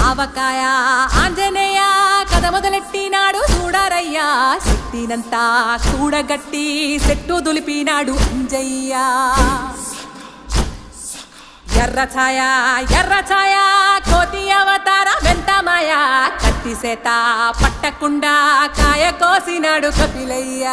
ఆవకాయ ఆంజనేయ కథ మొదలెట్టినాడు చూడారయ్యా శక్తినంతా కూడగట్టి చెట్టు దులిపినాడు అంజయ్య ఎర్ర ఛాయ కోతి అవతార వెంటమాయ కత్తి సేత పట్టకుండా కాయ కోసినాడు కపిలయ్య